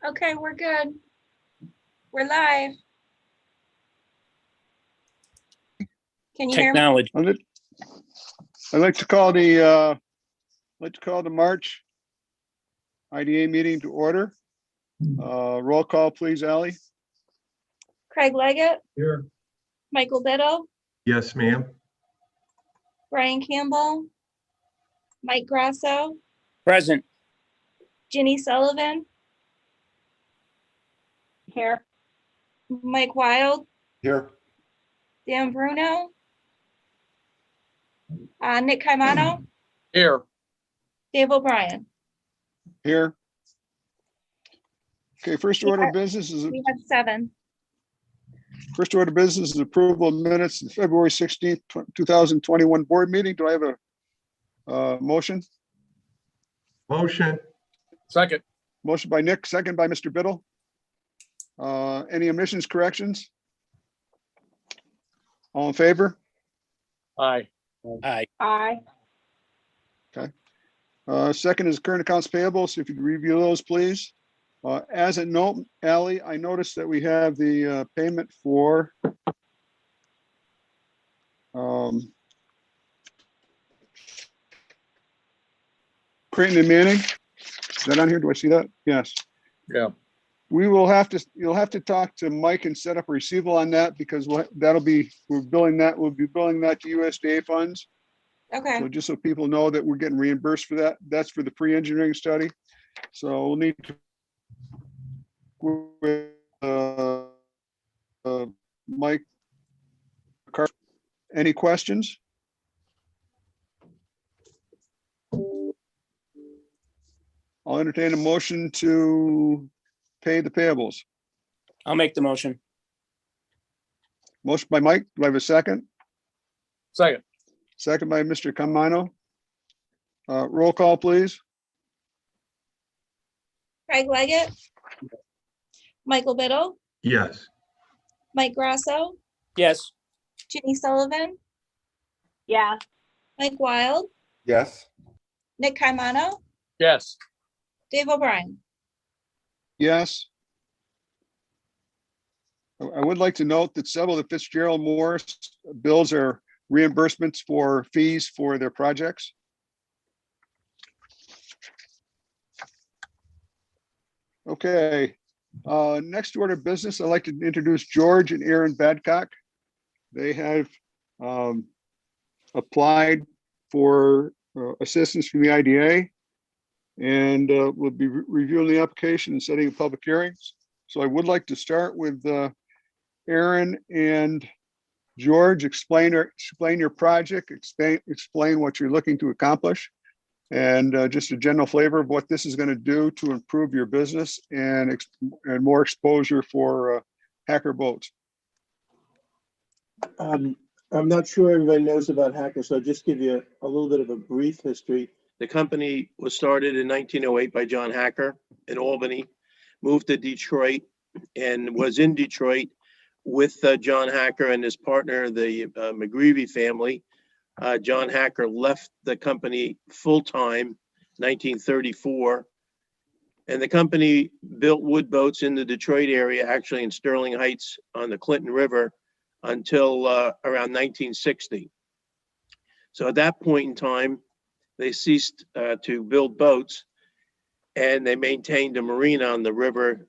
Okay, we're good. We're live. Can you hear me? Technology. I'd like to call the March IDA meeting to order. Roll call, please, Ally. Craig Leggett, Here. Michael Biddle, Yes, ma'am. Brian Campbell, Mike Grasso, Present. Ginny Sullivan, Here. Mike Wild, Here. Dan Bruno, Nick Caimano, Here. Dave O'Brien. Here. Okay, first order of business is We have 7. approval of minutes of February 16th, 2021 board meeting. Do I have a motion? Motion. Second. Motion by Nick, second by Mr. Biddle. Any omissions, corrections? All in favor? Aye. Aye. Aye. Second is current accounts payable. So if you could review those, please. As a note, Ally, I noticed that we have the payment for Creighton and Manning. Is that on here? Do I see that? Yes. Yeah. You'll have to talk to Mike and set up a receivable on that because we'll be billing that to USDA funds. Okay, So just so people know that we're getting reimbursed for that. That's for the pre-engineering study. So we'll need to Mike. Any questions? I'll entertain a motion to pay the payables. I'll make the motion. Motion by Mike. Do I have a second? Second. Second by Mr. Caimano. Roll call, please. Craig Leggett, Michael Biddle, Yes. Mike Grasso, Yes. Ginny Sullivan, Yes. Mike Wild, Yes. Nick Caimano, Yes. Dave O'Brien. Yes. I would like to note that several of the Fitzgerald Morris bills are reimbursements for fees for their projects. Okay, next order of business, I'd like to introduce George and Aaron Badcock. They have applied for assistance from the IDA and we'll be reviewing the application and setting public hearings. So I would like to start with Aaron and George. Explain your project, explain what you're looking to accomplish, and just a general flavor of what this is going to do to improve your business and more exposure for hacker boats. I'm not sure everybody knows about Hacker, so I'll just give you a little bit of a brief history. The company was started in 1908 by John Hacker in Albany, moved to Detroit, and was in Detroit with John Hacker and his partner, the McGreevy family. John Hacker left the company full-time 1934, and the company built wood boats in the Detroit area, actually in Sterling Heights on the Clinton River, until around 1960. So at that point in time, they ceased to build boats, and they maintained a marina on the river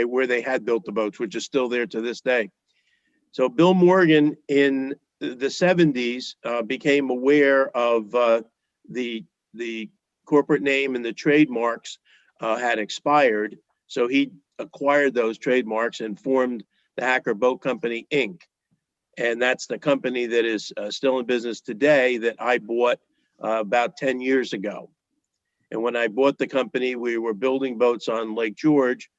where they had built the boats, which is still there to this day. So Bill Morgan in the 70s became aware of the corporate name and the trademarks had expired. So he acquired those trademarks and formed the Hacker Boat Company, Inc. And that's the company that is still in business today that I bought about 10 years ago. And when I bought the company, we were building boats on Lake George,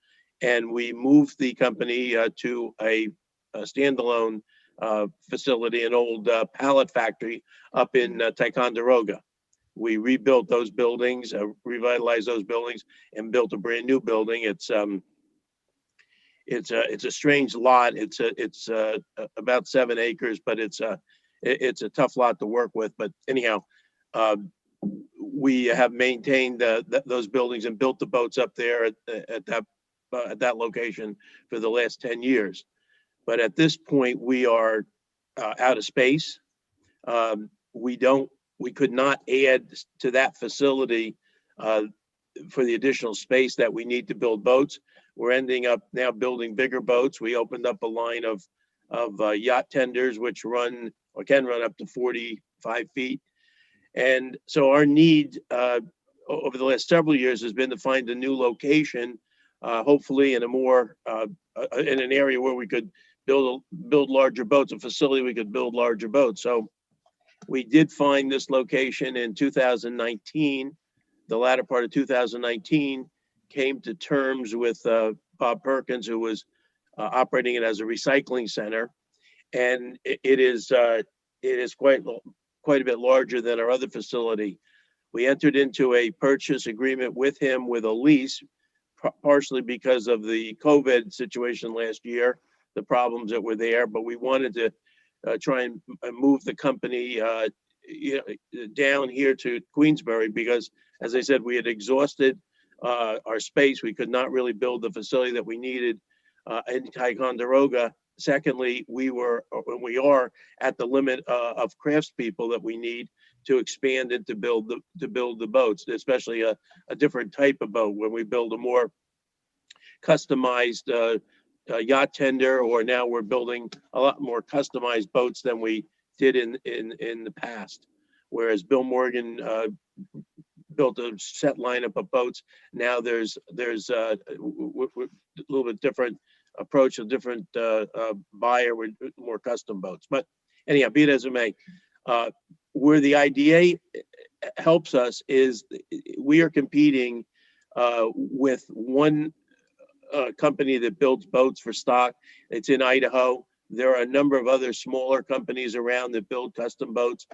and we moved the company to a standalone facility, an old pallet factory up in Ticonderoga. We rebuilt those buildings, revitalized those buildings, and built a brand new building. It's a strange lot. It's about 7 acres, but it's a tough lot to work with. But anyhow, We have maintained those buildings and built the boats up there at that location for the last 10 years. But at this point, we are out of space. We could not add to that facility for the additional space that we need to build boats. We're ending up now building bigger boats. We opened up a line of yacht tenders, which run or can run up to 45 feet. And so our need over the last several years has been to find a new location, hopefully in a more in an area where we could build larger boats, a facility we could build larger boats. So we did find this location in 2019, the latter part of 2019, came to terms with Bob Perkins, who was operating it as a recycling center. And it is quite a bit larger than our other facility. We entered into a purchase agreement with him with a lease, partially because of the COVID situation last year, the problems that were there, but we wanted to try and move the company down here to Queensbury because, as I said, we had exhausted our space. We could not really build the facility that we needed in Ticonderoga. Secondly, we are at the limit of craftspeople that we need to expand and to build the boats, especially a different type of boat. When we build a more customized yacht tender, or now we're building a lot more customized boats than we did in the past. Whereas Bill Morgan built a set lineup of boats, now there's a little bit different approach, a different buyer with more custom boats. But anyhow, be it as it may, where the IDA helps us is we are competing with one company that builds boats for stock. It's in Idaho. There are a number of other smaller companies around that build custom boats.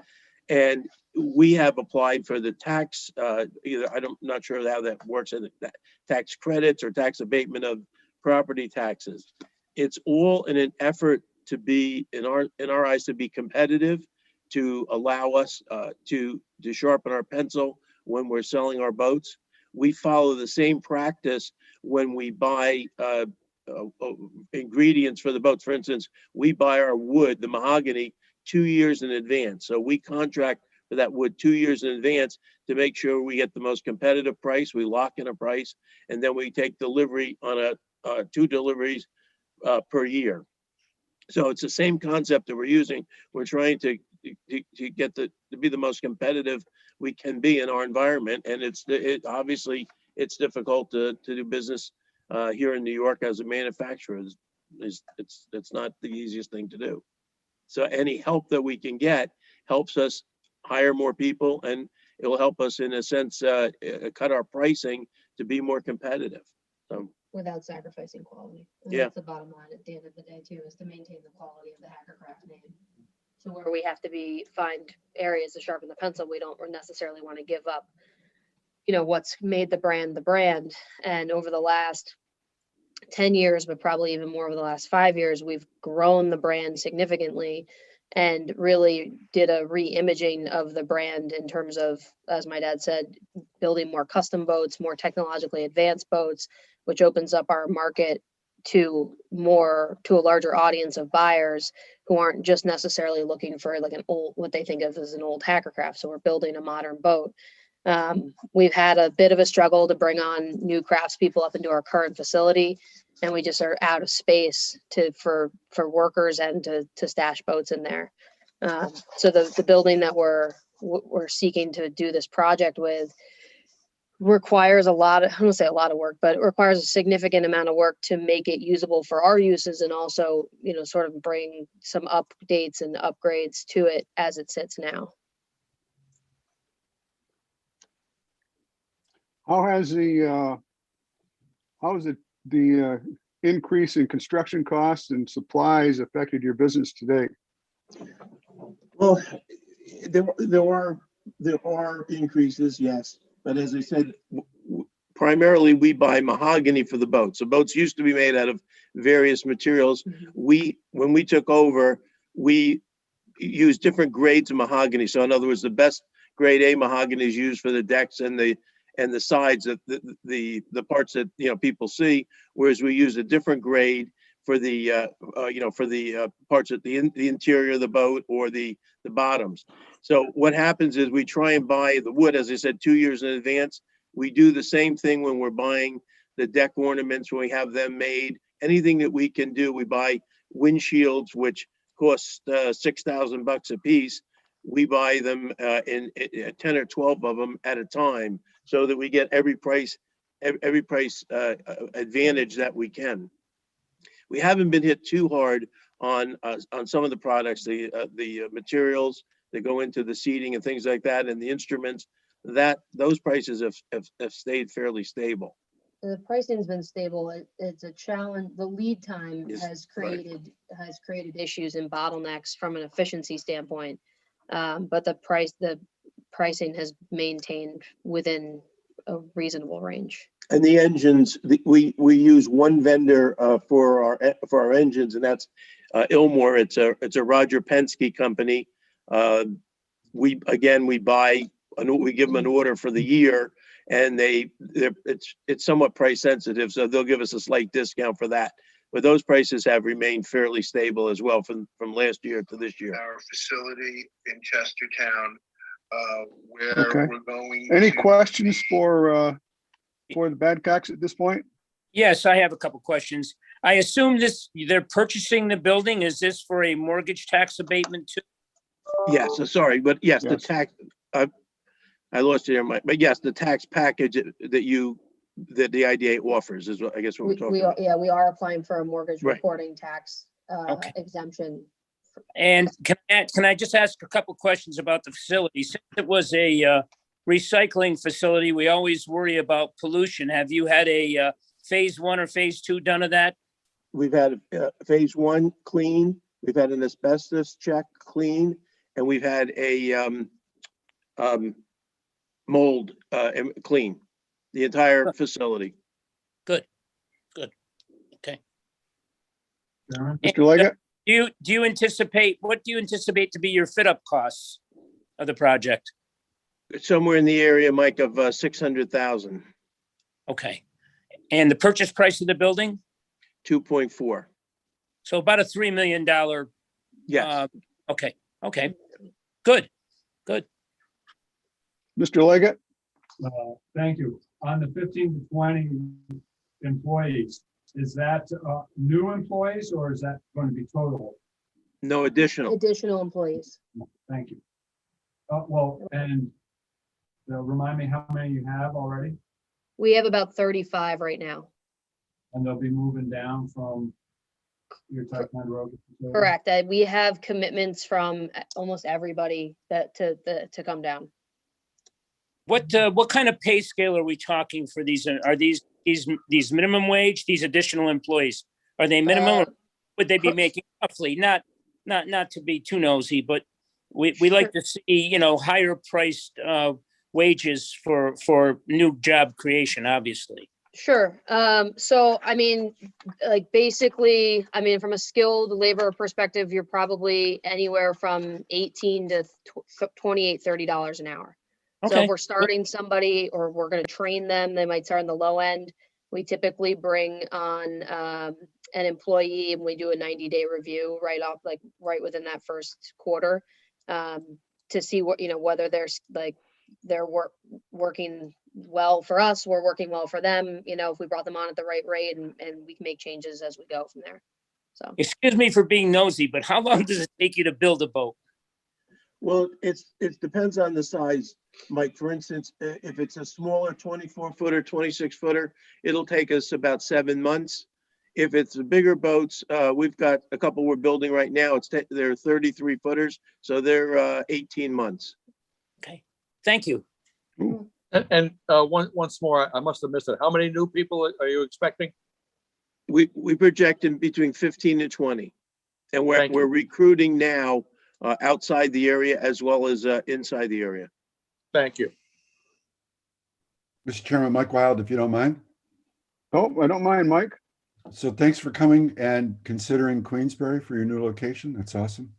And we have applied for the tax, not sure how that works, in the tax credits or tax abatement of property taxes. It's all in an effort to be, in our eyes, to be competitive, to allow us to sharpen our pencil when we're selling our boats. We follow the same practice when we buy ingredients for the boats. For instance, we buy our wood, the mahogany, 2 years in advance. So we contract for that wood 2 years in advance to make sure we get the most competitive price. We lock in a price, and then we take delivery on 2 deliveries per year. So it's the same concept that we're using. We're trying to get to be the most competitive we can be in our environment, and obviously it's difficult to do business here in New York as a manufacturer. It's not the easiest thing to do. So any help that we can get helps us hire more people, and it will help us in a sense cut our pricing to be more competitive. So without sacrificing quality. And Yeah. That's the bottom line at the end of the day too, is to maintain the quality of the Hackercraft name. So where we have to find areas to sharpen the pencil, we don't necessarily want to give up, what's made the brand. And over the last 10 years, but probably even more over the last 5 years, we've grown the brand significantly and really did a re-imaging of the brand in terms of, as my dad said, building more custom boats, more technologically advanced boats, which opens up our market to a larger audience of buyers who aren't just necessarily looking for like what they think of as an old Hackercraft. So we're building a modern boat. We've had a bit of a struggle to bring on new craftspeople up into our current facility, and we just are out of space for workers and to stash boats in there. So the building that we're seeking to do this project with requires I don't want to say a lot of work, but it requires a significant amount of work to make it usable for our uses, and also, sort of bring some updates and upgrades to it as it sits now. How has the increase in construction costs and supplies affected your business today? Well, there are increases, yes. But as I said, primarily we buy mahogany for the boats. The boats used to be made out of various materials. When we took over, we used different grades of mahogany. So in other words, the best grade A mahogany is used for the decks and the sides of the parts that, people see, whereas we use a different grade for the, parts at the interior of the boat or the bottoms. So what happens is we try and buy the wood, as I said, 2 years in advance. We do the same thing when we're buying the deck ornaments, when we have them made. Anything that we can do, we buy windshields, which cost $6,000 a piece. We buy them in 10 or 12 of them at a time, so that we get every price advantage that we can. We haven't been hit too hard on some of the products, the materials that go into the seating and things like that, and the instruments. Those prices have stayed fairly stable. The pricing's been stable. It's a challenge. The lead time Yes, has right. created issues and bottlenecks from an efficiency standpoint. But the pricing has maintained within a reasonable range. And the engines, we use one vendor for our engines, and that's Ilmor. It's a Roger Penske company. We buy we give them an order for the year, and it's somewhat price sensitive, so they'll give us a slight discount for that. But those prices have remained fairly stable as well from last year to this year. Our facility in Chestertown, where Okay. we're going. Any to questions be- for the Badcocks at this point? Yes, I have a couple questions. I assume they're purchasing the building. Is this for a mortgage tax abatement too? Yes, sorry, but yes, the Yes. tax, I lost you there, Mike, but yes, the tax package that the IDA offers is what I guess what we're talking about. We are applying for a mortgage Right. reporting tax Okay. exemption. And can I just ask a couple questions about the facility? Since it was a recycling facility, we always worry about pollution. Have you had a phase 1 or phase 2 done of that? We've had phase 1 clean, we've had an asbestos check clean, and we've had a mold clean, the entire facility. Okay. Mr. Leggett? Do you anticipate, what do you anticipate to be your fit up costs of the project? Somewhere in the area, Mike, of 600,000, Okay. And the purchase price of the building? 2.4. So about a $3 million. Yes. Okay. Good. Mr. Leggett? Thank you. On the 15 to 20 employees, is that new employees or is that going to be total? No additional. Additional employees. Thank you. Well, and remind me how many you have already? We have about 35 right now. And they'll be moving down from your Tuckman Road facility? Correct. We have commitments from almost everybody to come down. What kind of pay scale are we talking for these? Are these minimum wage, these additional employees? Are they minimum or would they be making roughly? Not to be too nosy, but we like to see, higher priced wages for new job creation, obviously. Sure. So, basically, from a skilled labor perspective, you're probably anywhere from $18 to $28, $30 an hour. So Okay. if we're starting somebody or we're going to train them, they might start on the low end. We typically bring on an employee and we do a 90-day review right within that first quarter to see whether they're working well for us, we're working well for them, if we brought them on at the right rate and we can make changes as we go from there. So. Excuse me for being nosy, but how long does it take you to build a boat? Well, it depends on the size, Mike. For instance, if it's a smaller 24-footer, 26-footer, it'll take us about 7 months. If it's the bigger boats, we've got a couple we're building right now. They're 33-footers, so they're 18 months. Okay, thank you. And once more, I must have missed it. How many new people are you expecting? We project in between 15 and 20, and Thank you. we're recruiting now outside the area as well as inside the area. Thank you. Mr. Chairman, Mike Wild, if you don't mind. Oh, I don't mind, Mike. So thanks for coming and considering Queensbury for your new location. That's awesome.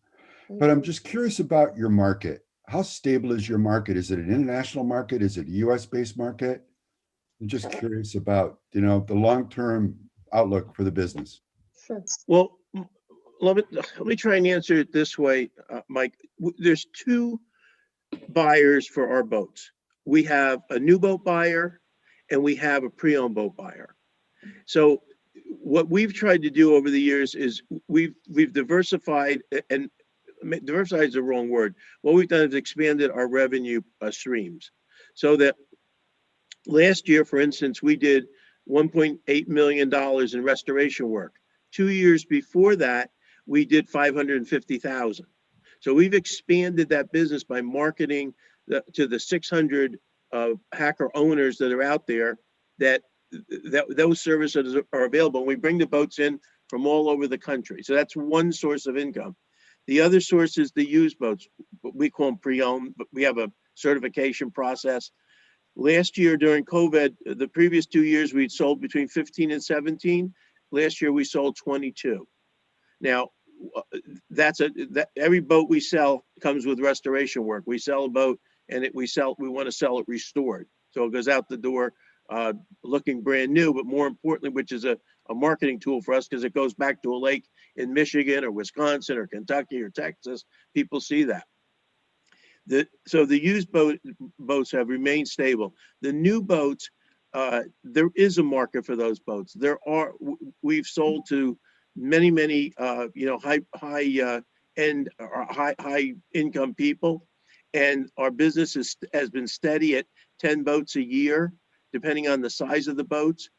But I'm just curious about your market. how stable is your market? Is it an international market? Is it a US-based market? I'm just curious about, the long-term outlook for the business. Sure. Well, let me try and answer it this way, Mike. There's two buyers for our boats. We have a new boat buyer and we have a pre-owned boat buyer. So what we've tried to do over the years is we've diversified, and diversified is the wrong word. What we've done is expanded our revenue streams, so that last year, for instance, we did $1.8 million in restoration work. 2 years before that, we did 550,000. So we've expanded that business by marketing to the 600 hacker owners that are out there, that those services are available. We bring the boats in from all over the country. So that's one source of income. The other source is the used boats. We call them pre-owned, but we have a certification process. Last year during COVID, the previous 2 years, we'd sold between 15 and 17. Last year, we sold 22. Now, every boat we sell comes with restoration work. We sell a boat and we want to sell it restored. So it goes out the door looking brand new, but more importantly, which is a marketing tool for us, because it goes back to a lake in Michigan or Wisconsin or Kentucky or Texas. People see that. So the used boats have remained stable. The new boats, there is a market for those boats. We've sold to many high end or high income people, and our business has been steady at 10 boats a year, depending on the size of the boats.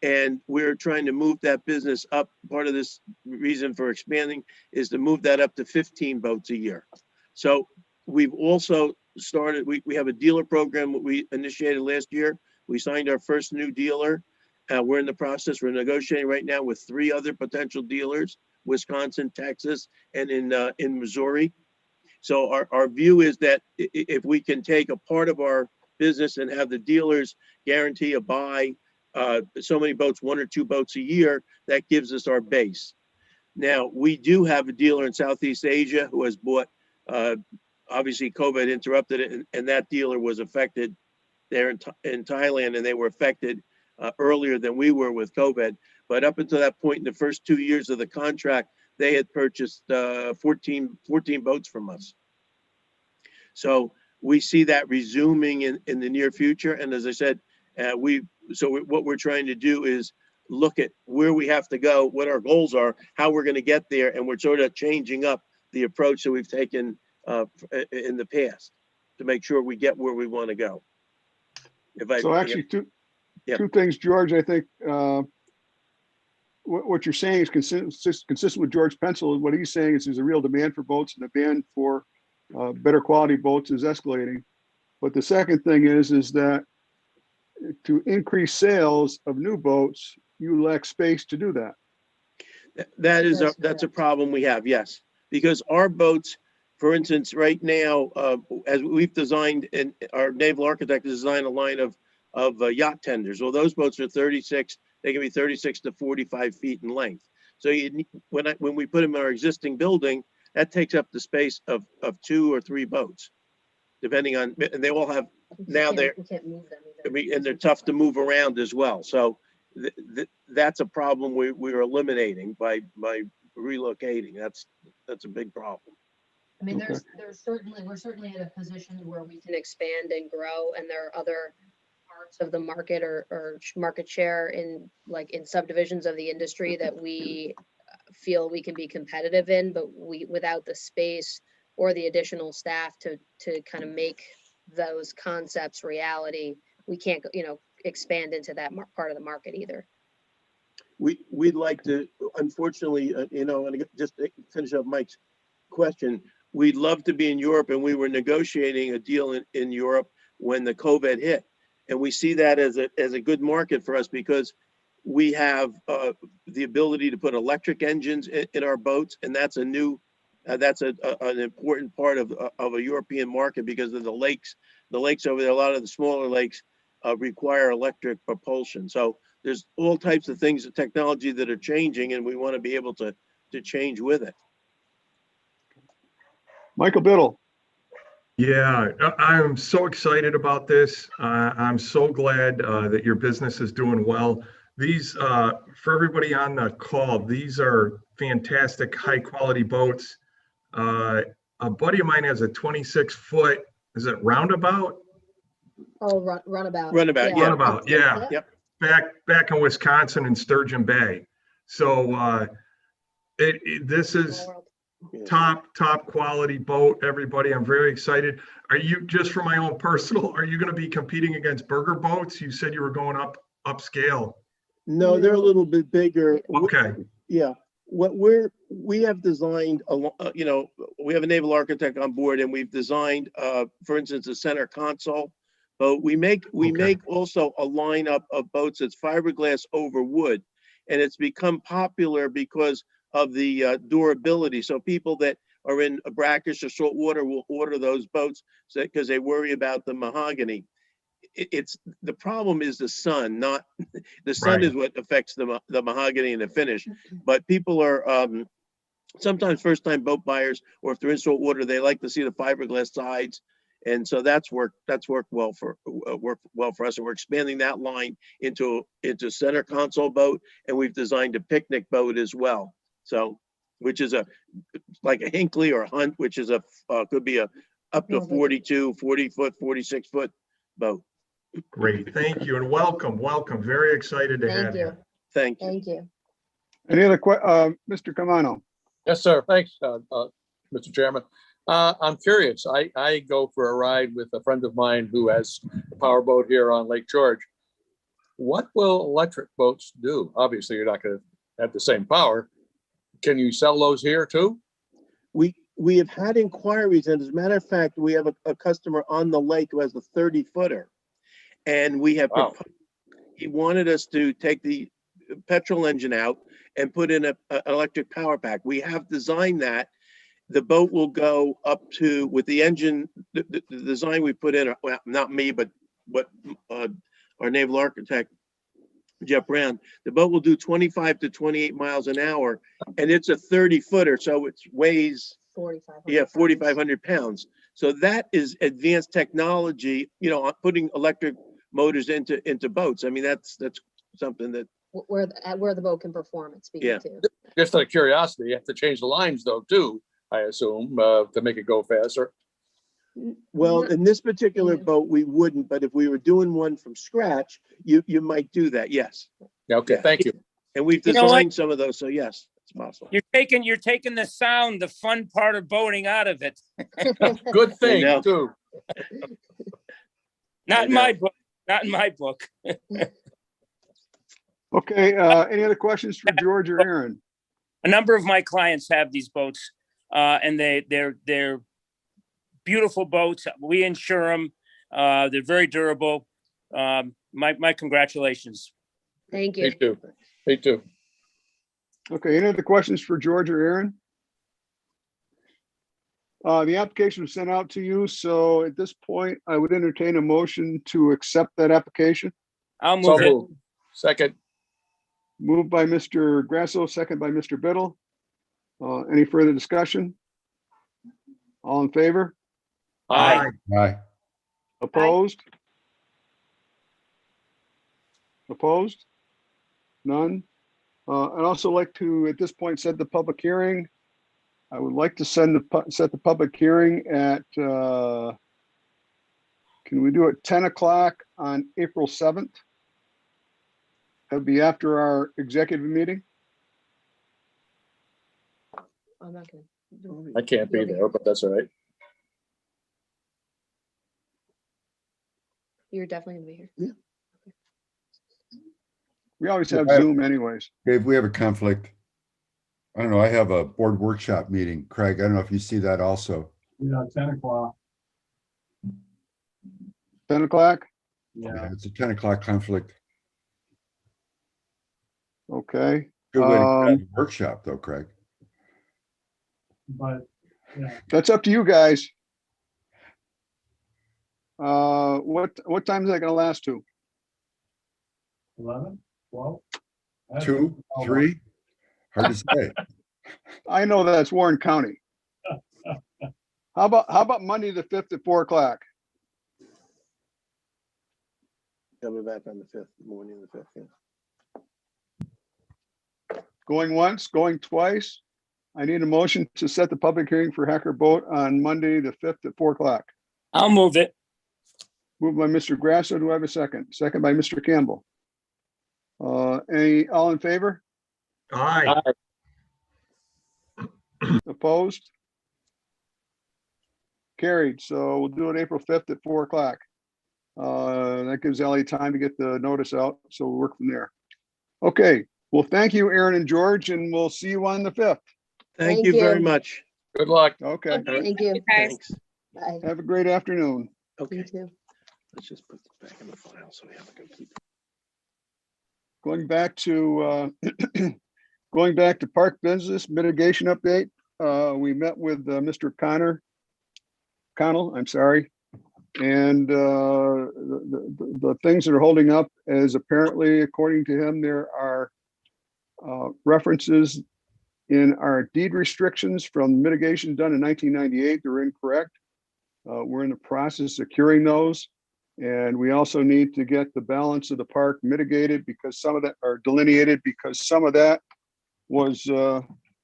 And we're trying to move that business up. Part of this reason for expanding is to move that up to 15 boats a year. So we've also started, we have a dealer program that we initiated last year. We signed our first new dealer. We're in the process, we're negotiating right now with 3 other potential dealers, Wisconsin, Texas, and in Missouri. So our view is that if we can take a part of our business and have the dealers guarantee a buy so many boats, 1 or 2 boats a year, that gives us our base. Now, we do have a dealer in Southeast Asia who has bought, obviously COVID interrupted it, and that dealer was affected there in Thailand, and they were affected earlier than we were with COVID. But up until that point, in the first 2 years of the contract, they had purchased 14 boats from us. So we see that resuming in the near future. And as I said, what we're trying to do is look at where we have to go, what our goals are, how we're going to get there, and we're sort of changing up the approach that we've taken in the past to make sure we get where we want to go. Two things, George. I think what you're saying is consistent with George Pencil. What he's saying is there's a real demand for boats, and the demand for better quality boats is escalating. But the second thing is that to increase sales of new boats, you lack space to do that. That's a problem we have, yes, because our boats, for instance, right now, as we've designed, and our naval architect has designed a line of yacht tenders. Well, those boats are 36. They can be 36 to 45 feet in length. So when we put them in our existing building, that takes up the space of 2 or 3 boats, depending on, and they all have now We can't move them either. and they're tough to move around as well. So that's a problem we're eliminating by relocating. That's a big problem. I mean, there's we're certainly in a position where we can expand and grow, and there are other parts of the market or market share in subdivisions of the industry that we feel we can be competitive in, but without the space or the additional staff to kind of make those concepts reality, we can't expand into that part of the market either. We'd like to, unfortunately, and just to finish up Mike's question, we'd love to be in Europe, and we were negotiating a deal in Europe when the COVID hit. And we see that as a good market for us, because we have the ability to put electric engines in our boats, and that's an important part of a European market, because of the lakes over there. A lot of the smaller lakes require electric propulsion. So there's all types of things, of technology that are changing, and we want to be able to change with it. Michael Biddle. Yeah, I'm so excited about this. I'm so glad that your business is doing well. These, for everybody on the call, these are fantastic, high-quality boats. A buddy of mine has a 26-foot, is it roundabout? Oh, runabout. Runabout, yeah. Runabout, yeah. Yep. Back in Wisconsin in Sturgeon Bay. So this is top quality boat, everybody. I'm very excited. Are you, just for my own personal, are you going to be competing against burger boats? You said you were going upscale. No, they're a little bit bigger. Okay, Yeah, we have designed we have a naval architect on board, and we've designed, for instance, a center console. But we make also a lineup of boats that's fiberglass over wood, and it's become popular because of the durability. So people that are in brackish or salt water will order those boats because they worry about the mahogany. It's the problem is the sun, not the sun is what affects the mahogany and the finish. But people are sometimes first time boat buyers, or if they're in salt water, they like to see the fiberglass sides. And so that's worked well for us. And we're expanding that line into center console boat, and we've designed a picnic boat as well. So, which is like a Hinckley or a Hunt, which is could be up to 42, 40 foot, 46 foot boat. great. Thank you and welcome. Very excited to have you. Thank you. Thank you. Any other Mr. Camano? Yes, sir. Thanks, Mr. Chairman. I'm curious. I go for a ride with a friend of mine who has a powerboat here on Lake George. What will electric boats do? Obviously, you're not going to have the same power. Can you sell those here too? We have had inquiries, and as a matter of fact, we have a customer on the lake who has a 30-footer. And we have, he wanted us to take the petrol engine out and put in an electric power pack. We have designed that. The boat will go up to, with the engine, the design we put in, well, not me, but our naval architect, Jeff Brown, the boat will do 25 to 28 miles an hour, and it's a 30-footer, so it weighs 4,500 pounds. So that is advanced technology, putting electric motors into boats. I mean, that's something that Where the boat can perform, it's speaking to. Just out of curiosity, you have to change the lines though too, I assume, to make it go faster. Well, in this particular boat, we wouldn't, but if we were doing one from scratch, you might do that. Yes. Okay, thank you. And we've designed some of those, so yes, it's possible. You're taking the sound, the fun part of boating out of it. Good thing too. Not in my book. Not in my book. Okay, any other questions for George or Aaron? A number of my clients have these boats, and they're beautiful boats. We insure them. They're very durable. My congratulations. Thank you. Me too. Me too. Okay, any other questions for George or Aaron? The application was sent out to you, so at this point, I would entertain a motion to accept that application. I'll move it. Moved. Second. Moved by Mr. Grasso, second by Mr. Biddle. Any further discussion? All in favor? Aye. Aye. Opposed? Opposed? None? I'd also like to, at this point, set the public hearing. I would like to set the public hearing at, can we do it 10 o'clock on April 7th? That'd be after our executive meeting. I'm not gonna. I can't be there, but that's all right. You're definitely gonna be here. We always have Zoom anyways. Dave, we have a conflict. I don't know. I have a board workshop meeting. Craig, I don't know if you see that also. Yeah, 10 o'clock. 10 o'clock? Yeah. It's a 10 o'clock conflict. Okay. Good way to have a workshop though, Craig. But, yeah, That's up to you guys. What time is that gonna last to? 11, 12? 2, 3? Hard to say. I know that's Warren County. How about Monday, the 5th at 4 o'clock? Coming back on the 5th, morning of the 5th, yeah. Going once, going twice? I need a motion to set the public hearing for Hacker Boat on Monday, the 5th at 4 o'clock. I'll move it. Moved by Mr. Grasso. Do I have a second? Second by Mr. Campbell. All in favor? Aye. Opposed? Carried. So we'll do it April 5th at 4 o'clock. That gives Ellie time to get the notice out, so we'll work from there. Okay, well, thank you, Aaron and George, and we'll see you on the 5th. Thank Thank you very you. much. Good luck. Okay, Thank you. Guys. Thanks. Bye. have a great afternoon. Okay, You too. let's just put this back in the file so we have a complete. Going back to going back to park business mitigation update. We met with Mr. Connell, I'm sorry. And the things that are holding up is apparently, according to him, there are references in our deed restrictions from mitigation done in 1998. They're incorrect. We're in the process of curing those. And we also need to get the balance of the park mitigated because some of that are delineated because some of that was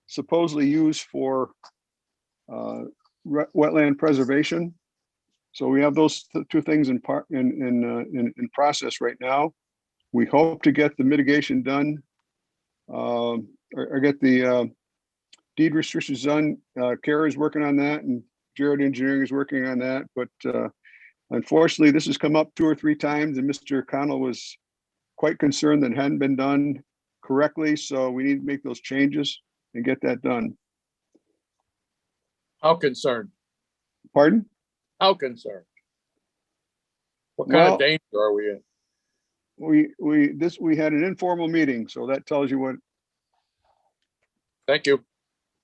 supposedly used for wetland preservation. So we have those two things in process right now. We hope to get the mitigation done or get the deed restrictions done. Kara's working on that and Jared Engineering is working on that. But unfortunately, this has come up 2 or 3 times and Mr. Connell was quite concerned that it hadn't been done correctly. So we need to make those changes and get that done. How concerned? Pardon? How concerned? What kind Well, of danger are we in? We had an informal meeting, so that tells you what. Thank you.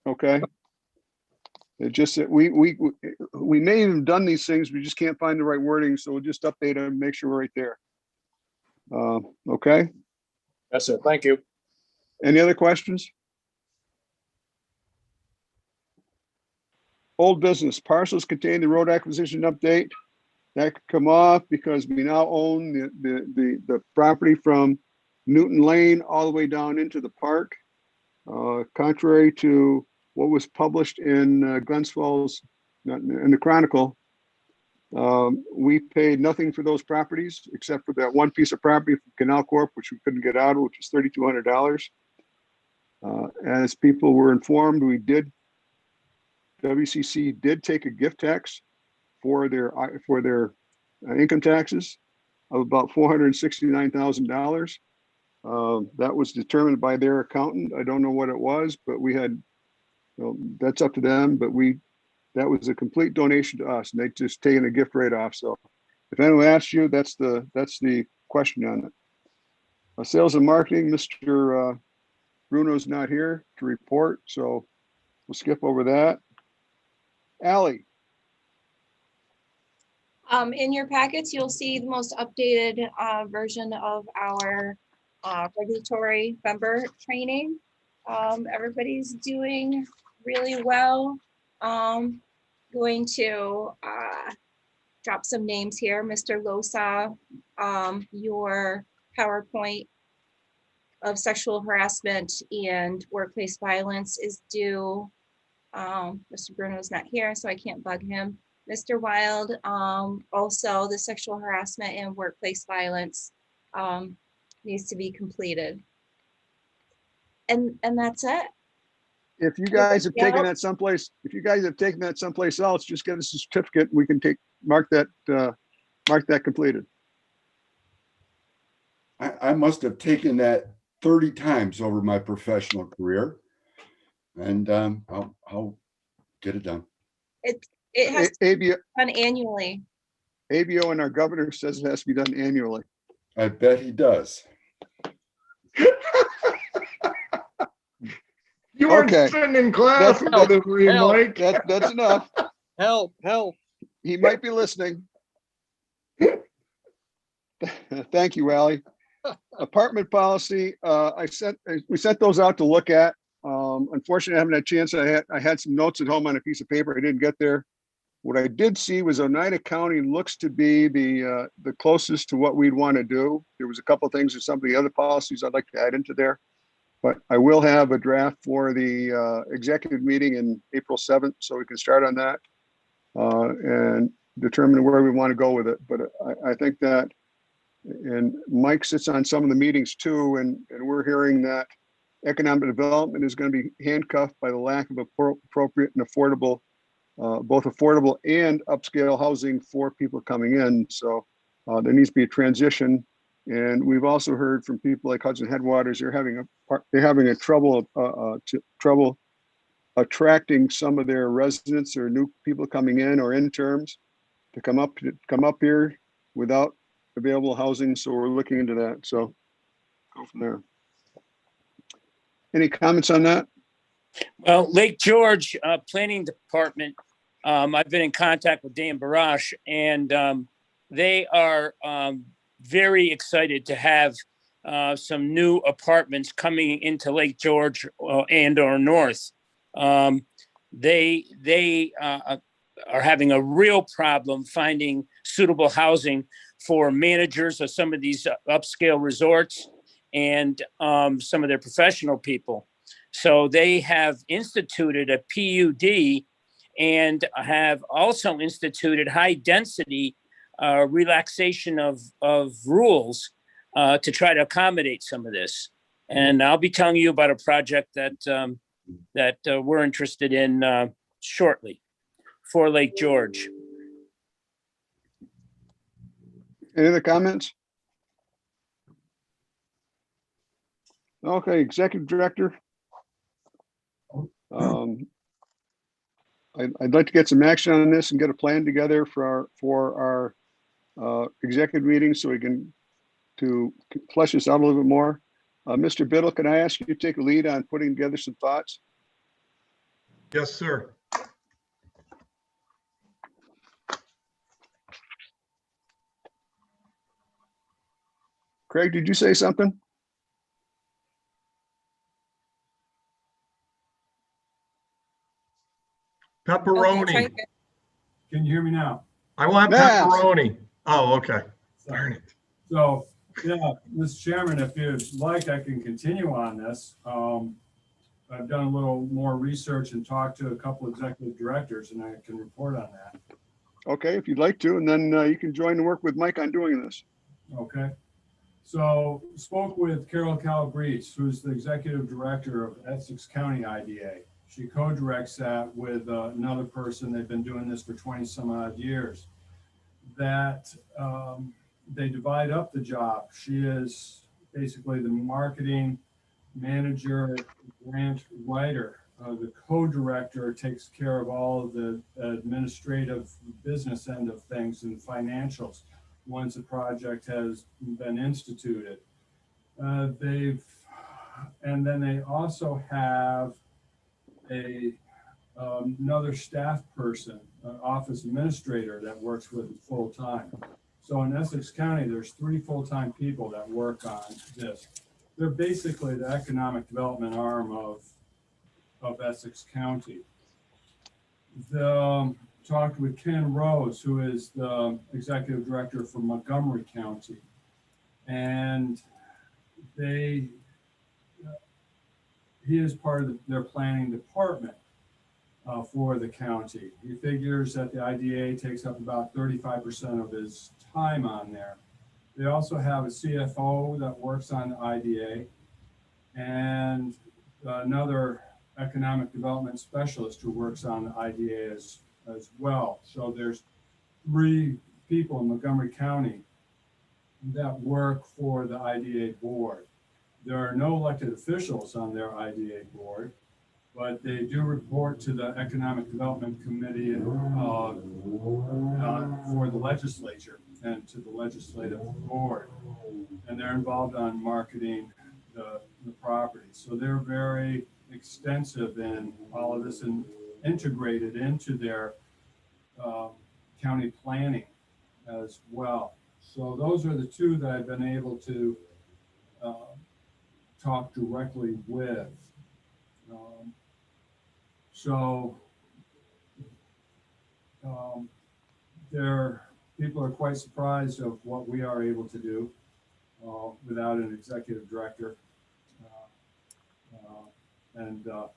Okay. It just that we may have done these things, we just can't find the right wording, so we'll just update them, make sure we're right there. Okay. That's it. Thank you. Any other questions? Old business parcels contain the road acquisition update. That could come off because we now own the property from Newton Lane all the way down into the park. Contrary to what was published in Glens Falls, in the Chronicle, we paid nothing for those properties except for that one piece of property from Canal Corp, which we couldn't get out of, which was $3,200. As people were informed, WCC did take a gift tax for their income taxes of about $469,000. That was determined by their accountant. I don't know what it was, but we had, that's up to them, but that was a complete donation to us and they just taken a gift right off. So if anyone asks you, that's the question on it. Sales and marketing, Mr. Bruno's not here to report, so we'll skip over that. Ally. In your packets, you'll see the most updated version of our regulatory member training. Everybody's doing really well. Going to drop some names here. Mr. Losa, your PowerPoint of sexual harassment and workplace violence is due. Mr. Bruno's not here, so I can't bug him. Mr. Wild, also the sexual harassment and workplace violence needs to be completed. And that's it. If you guys have taken that someplace, else, just get us a certificate. We can mark that completed. I must have taken that 30 times over my professional career. And I'll get it done. It has to be ABO done annually. and our governor says it has to be done annually. I bet he does. You weren't Okay. sitting in class That's- with me, help. Mike. That's enough. Help. He might be listening. Thank you, Ally. Apartment policy, we sent those out to look at. Unfortunately, I haven't had a chance. I had some notes at home on a piece of paper. I didn't get there. What I did see was Oneida County looks to be the closest to what we'd want to do. There was a couple of things and some of the other policies I'd like to add into there. But I will have a draft for the executive meeting in April 7th, so we can start on that and determine where we want to go with it. But I think that, and Mike sits on some of the meetings too, and we're hearing that economic development is going to be handcuffed by the lack of appropriate and affordable, both affordable and upscale housing for people coming in. So there needs to be a transition. And we've also heard from people like Hudson Headwaters, they're having a trouble attracting some of their residents or new people coming in or interns to come up here without available housing. So we're looking into that. So go from there. Any comments on that? Well, Lake George Planning Department, I've been in contact with Dan Barash, and they are very excited to have some new apartments coming into Lake George and or north. They are having a real problem finding suitable housing for managers of some of these upscale resorts and some of their professional people. So they have instituted a PUD and have also instituted high density relaxation of rules to try to accommodate some of this. And I'll be telling you about a project that we're interested in shortly for Lake George. Any other comments? Okay, Executive Director. I'd like to get some action on this and get a plan together for our executive meeting so we can flesh this out a little bit more. Mr. Biddle, can I ask you to take a lead on putting together some thoughts? Yes, sir. Craig, did you say something? Pepperoni. Can you hear me now? I want Yes. pepperoni. Oh, okay. Darn it. So, yeah, Mr. Chairman, if you'd like, I can continue on this. I've done a little more research and talked to a couple executive directors, and I can report on that. Okay, if you'd like to, and then you can join and work with Mike on doing this. Okay. So spoke with Carol Calabrese, who's the executive director of Essex County IDA. She co-directs that with another person. They've been doing this for 20 some odd years. That they divide up the job. She is basically the marketing manager, grant writer. The co-director takes care of all of the administrative business end of things and financials once a project has been instituted. And then they also have another staff person, an office administrator that works with it full time. So in Essex County, there's 3 full-time people that work on this. They're basically the economic development arm of Essex County. Talked with Ken Rose, who is the executive director for Montgomery County. And he is part of their planning department for the county. He figures that the IDA takes up about 35% of his time on there. They also have a CFO that works on the IDA and another economic development specialist who works on the IDA as well. So there's 3 people in Montgomery County that work for the IDA board. There are no elected officials on their IDA board, but they do report to the Economic Development Committee for the legislature and to the legislative board. And they're involved on marketing the property. So they're very extensive in all of this and integrated into their county planning as well. So those are the 2 that I've been able to talk directly with. So People are quite surprised of what we are able to do without an executive director and a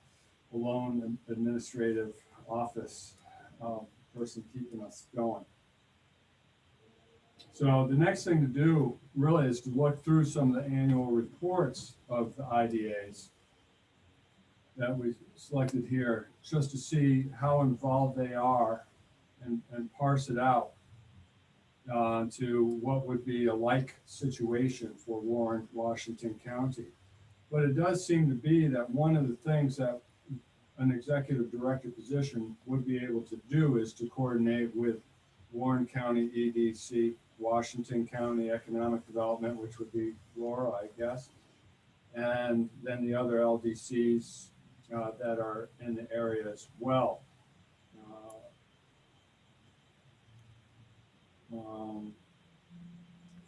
lone administrative office person keeping us going. So the next thing to do really is to look through some of the annual reports of the IDAs that we selected here, just to see how involved they are and parse it out to what would be a like situation for Warren, Washington County. But it does seem to be that one of the things that an executive director position would be able to do is to coordinate with Warren County EDC, Washington County Economic Development, which would be Laura, I guess, and then the other LDCs that are in the area as well.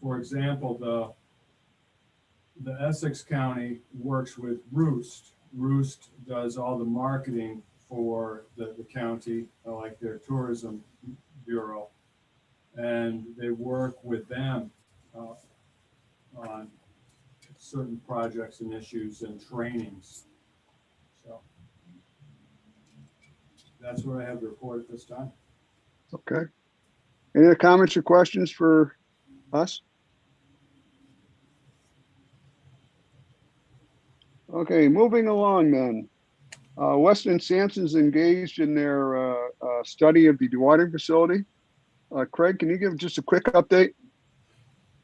For example, the Essex County works with Roost. Roost does all the marketing for the county, like their tourism bureau, and they work with them on certain projects and issues and trainings. So that's what I have to report at this time. Okay. Any other comments or questions for us? Okay, moving along then. Weston Sampson's engaged in their study of the dewatering facility. Craig, can you give just a quick update?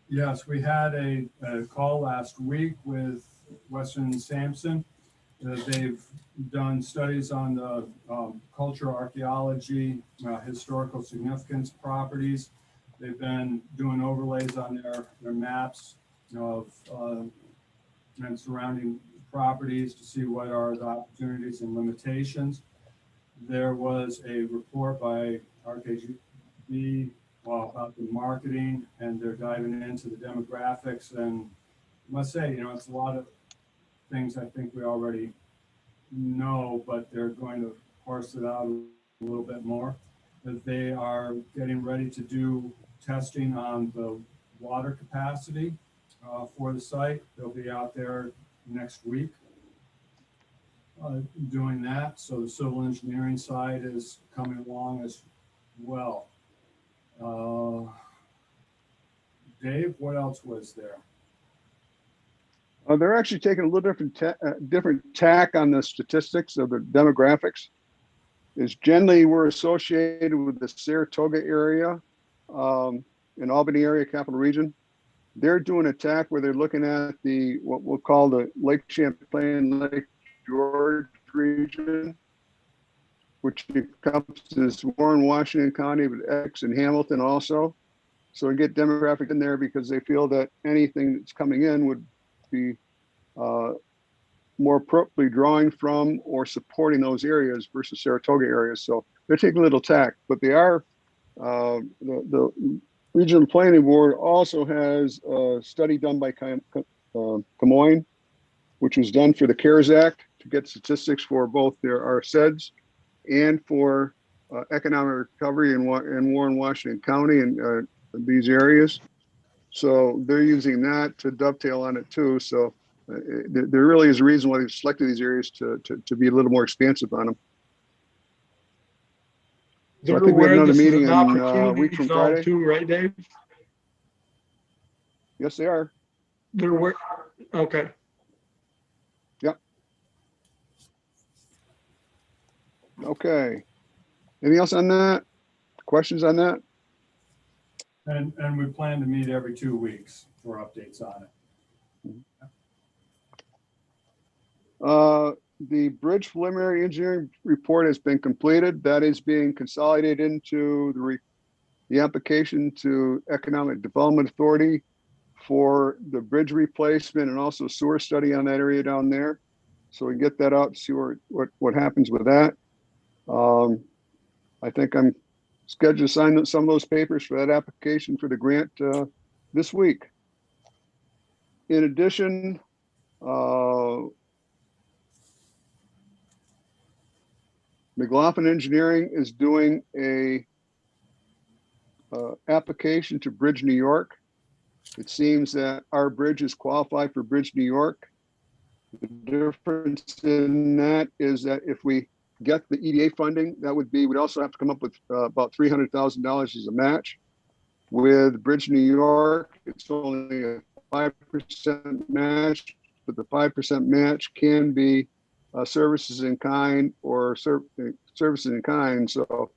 Yes, we had a call last week with Weston Sampson. They've done studies on the cultural archaeology, historical significance properties. They've been doing overlays on their maps of and surrounding properties to see what are the opportunities and limitations. There was a report by RKGB about the marketing, and they're diving into the demographics. And I must say, it's a lot of things I think we already know, but they're going to parse it out a little bit more. That they are getting ready to do testing on the water capacity for the site. They'll be out there next week doing that. So the civil engineering side is coming along as well. Dave, what else was there? They're actually taking a little different tack on the statistics of the demographics. Is generally we're associated with the Saratoga area, in Albany area, capital region. They're doing a tack where they're looking at the what we'll call the Lake Champlain, Lake George region, which encompasses Warren, Washington County, but Essex and Hamilton also. So we get demographic in there because they feel that anything that's coming in would be more appropriately drawing from or supporting those areas versus Saratoga areas. So they're taking a little tack, but they are, the Regional Planning Board also has a study done by Camoin, which was done for the CARES Act to get statistics for both our SEDS and for economic recovery in Warren, Washington County and these areas. So they're using that to dovetail on it too. So there really is a reason why they've selected these areas to be a little more expansive on them. So I think we have another meeting in a week from Friday. Too, right, Dave? Yes, they are. They're where? Okay. Yep. Okay. Anything else on that? Questions on that? And we plan to meet every 2 weeks for updates on it. The bridge preliminary engineering report has been completed. That is being consolidated into the application to Economic Development Authority for the bridge replacement and also sewer study on that area down there. So we get that out and see what happens with that. I think I'm scheduled to sign some of those papers for that application for the grant this week. In addition, McLaughlin Engineering is doing a application to Bridge New York. It seems that our bridge is qualified for Bridge New York. The difference in that is that if we get the EDA funding, that would be, we'd also have to come up with about $300,000 as a match. With Bridge New York, it's only a 5% match, but the 5% match can be services in kind or services in kind. So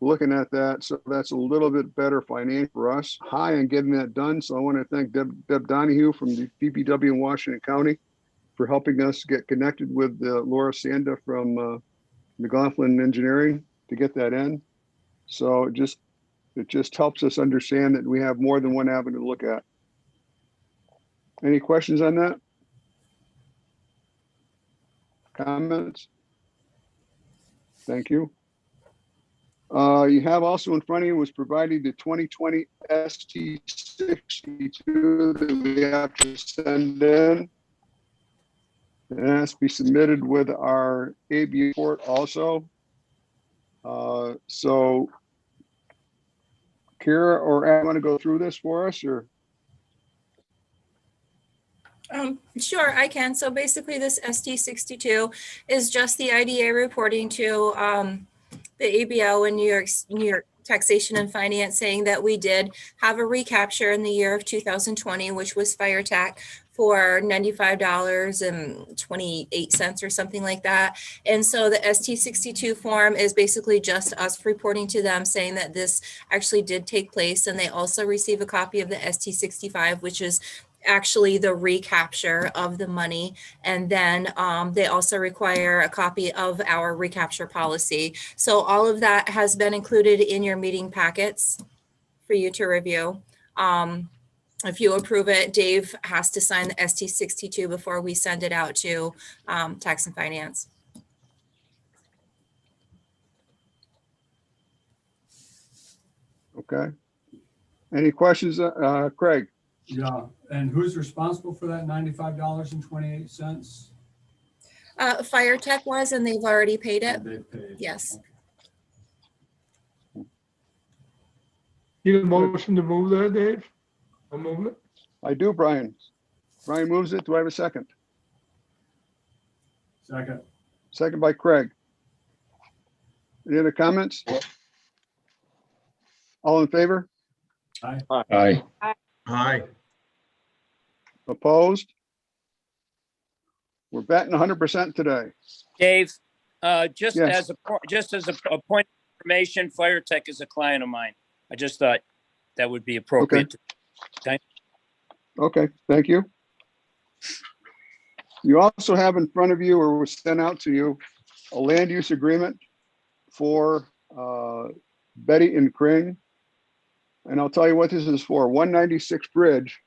looking at that, so that's a little bit better financial for us. High on getting that done. So I want to thank Deb Donahue from the DPW in Washington County for helping us get connected with Laura Sanda from McLaughlin Engineering to get that in. So it just helps us understand that we have more than one avenue to look at. Any questions on that? Comments? Thank you. You have also in front of you was providing the 2020 ST62 that we have to send in. It has to be submitted with our AB report also. So Kara or I want to go through this for us, or? Sure, I can. So basically this ST62 is just the IDA reporting to the ABO in New York Taxation and Finance, saying that we did have a recapture in the year of 2020, which was fire tech for $95.28 or something like that. And so the ST62 form is basically just us reporting to them saying that this actually did take place. And they also receive a copy of the ST65, which is actually the recapture of the money. And then they also require a copy of our recapture policy. So all of that has been included in your meeting packets for you to review. If you approve it, Dave has to sign the ST62 before we send it out to Tax and Finance. Okay. Any questions, Craig? Yeah, and who's responsible for that $95.28? Fire Tech was, and they've already paid it. They paid. Yes. Need a motion to move that, Dave? I'll move it. I do, Brian. Brian moves it. Do I have a second? Second. Second by Craig. Any other comments? All in favor? Aye. Aye. Hi. Opposed? We're betting 100% today. Dave, just Yes. as a point of information, Fire Tech is a client of mine. I just thought that would be appropriate. Okay, thank you. You also have in front of you, or was sent out to you, a land use agreement for Betty and Kring. And I'll tell you what this is for. 196 bridge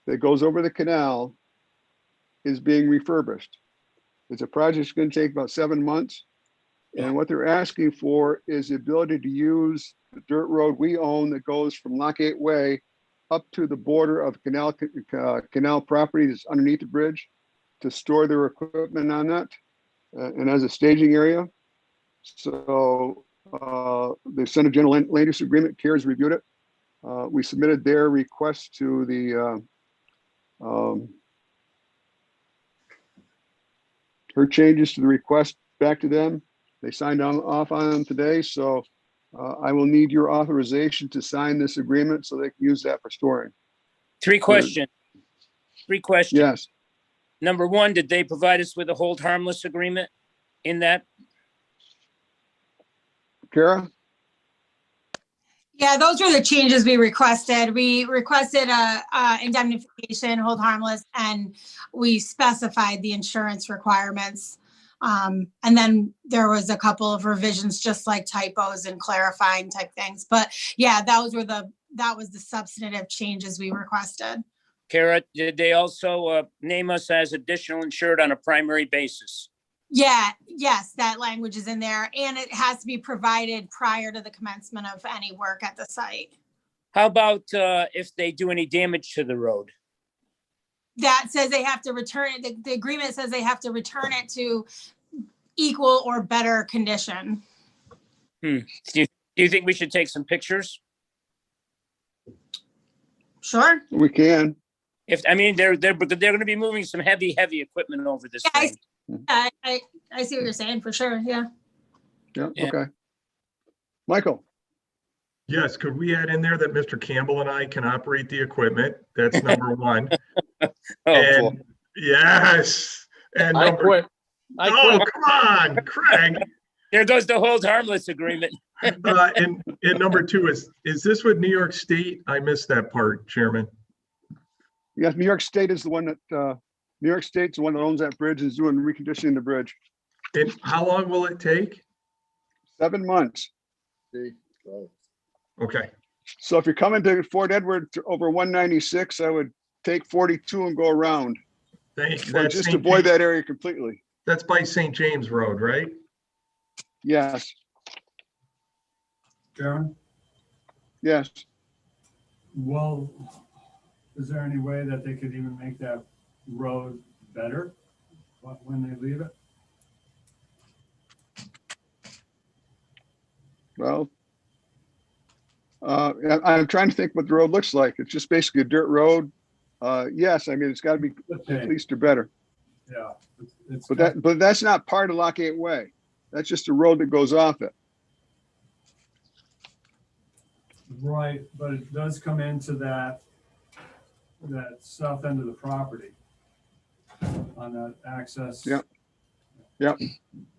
that goes over the canal is being refurbished. It's a project that's going to take about 7 months. And what they're asking for is the ability to use the dirt road we own that goes from Lockgate Way up to the border of canal property that's underneath the bridge to store their equipment on that and as a staging area. So they sent a general land use agreement. CARES reviewed it. We submitted their request to the her changes to the request back to them. They signed off on them today. So I will need your authorization to sign this agreement so they can use that for storing. Three questions. Yes. Number one, did they provide us with a hold harmless agreement in that? Kara? Yeah, those were the changes we requested. We requested a indemnification, hold harmless, and we specified the insurance requirements. And then there was a couple of revisions, just like typos and clarifying type things. But yeah, that was the substantive changes we requested. Kara, did they also name us as additional insured on a primary basis? Yeah, yes, that language is in there, and it has to be provided prior to the commencement of any work at the site. How about if they do any damage to the road? That says they have to return it. The agreement says they have to return it to equal or better condition. Do you think we should take some pictures? Sure. We can. If, I mean, they're gonna be moving some heavy equipment over this Yeah, thing. I see what you're saying, for sure, yeah. Yeah, Yeah. okay. Michael, Yes, could we add in there that Mr. Campbell and I can operate the equipment? That's number one. Oh, boy. And yes, and I number, quit. I oh, quit. come on, Craig. There goes the hold harmless agreement. And number two is this with New York State? I missed that part, Chairman. yes, New York State is the one that, New York State's the one that owns that bridge, is doing reconditioning the bridge. And how long will it take? 7 months. See, so, Okay, So if you're coming to Fort Edward over 196, I would take 42 and go around. thank you. Or That's just St. avoid James- that area completely. That's by St. James Road, right? Yes, Chairman, yes. well, is there any way that they could even make that road better when they leave it? Well, I'm trying to think what the road looks like. It's just basically a dirt road. Yes, I mean, it's got to be at Okay, least or better. yeah. It's But that's not part of Lockgate Way. That's just a road that goes off it. right, but it does come into that south end of the property on that access. Yep. Yep.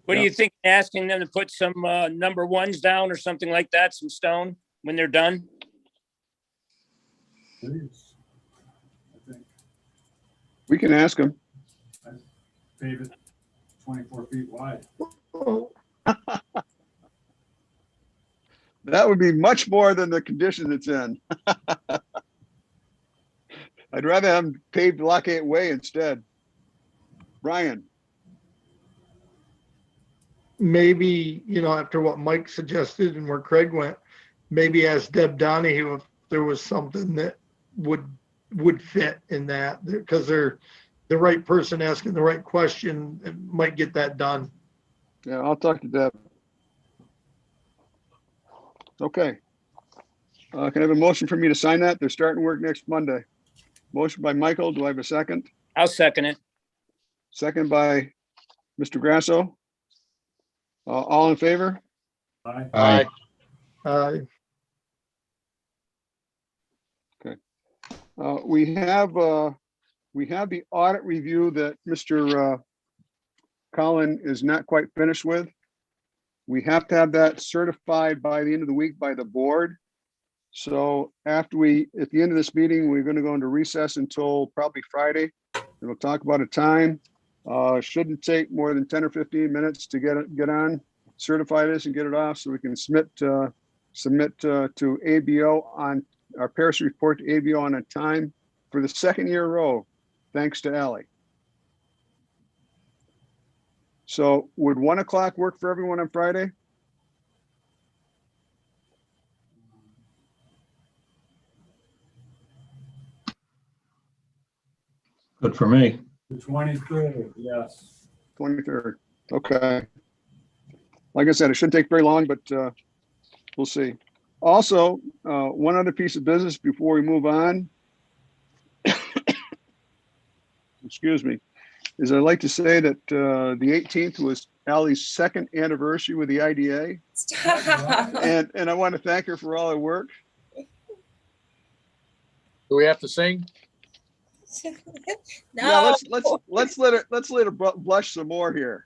What do you think, asking them to put some number ones down or something like that, some stone when they're done? Please. I think We can ask them. pave it 24 feet wide. That would be much more than the condition it's in. I'd rather have them paved Lockgate Way instead. Brian, Maybe, after what Mike suggested and where Craig went, maybe ask Deb Donahue if there was something that would fit in that, because they're the right person asking the right question, and might get that done. yeah, I'll talk to Deb. Okay. Can I have a motion for me to sign that? They're starting work next Monday. Motion by Michael. Do I have a second? I'll second it. Second by Mr. Grasso. All in favor? Aye. Aye. We have the audit review that Mr. Collin is not quite finished with. We have to have that certified by the end of the week by the board. So at the end of this meeting, we're going to go into recess until probably Friday. And we'll talk about a time. Shouldn't take more than 10 or 15 minutes to get on, certify this and get it off so we can submit to ABO on our Paris report to ABO on a time for the second year in a row, thanks to Ally. So would 1 o'clock work for everyone on Friday? Good for me. The 23rd, yes. 23rd. Okay. Like I said, it shouldn't take very long, but we'll see. Also, one other piece of business before we move on. Excuse me, is I'd like to say that the 18th was Ally's second anniversary with the IDA. And I want to thank her for all her work. Do we have to sing? Yeah, let's let her blush some more here.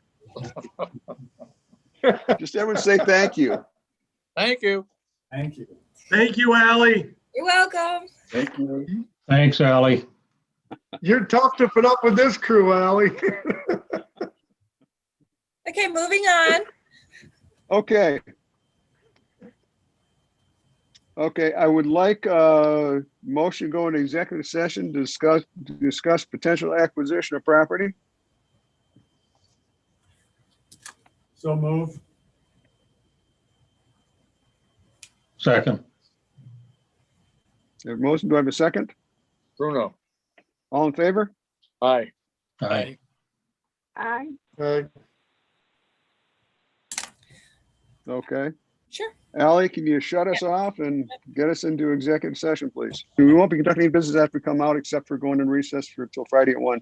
Just everyone say thank you. Thank you. Thank you. Thank you, Ally. You're welcome. Thank you. Thanks, Ally. You're tough to put up with this crew, Ally. Okay, moving on. Okay. Okay, I would like a motion to go into executive session to discuss potential acquisition of property. So move. Second. Have a motion, do I have a second? Bruno. All in favor? Aye. Aye. Aye. Okay. Sure. Ally, can you shut us off and get us into executive session, please? We won't be conducting business after we come out except for going in recess for till Friday at 1.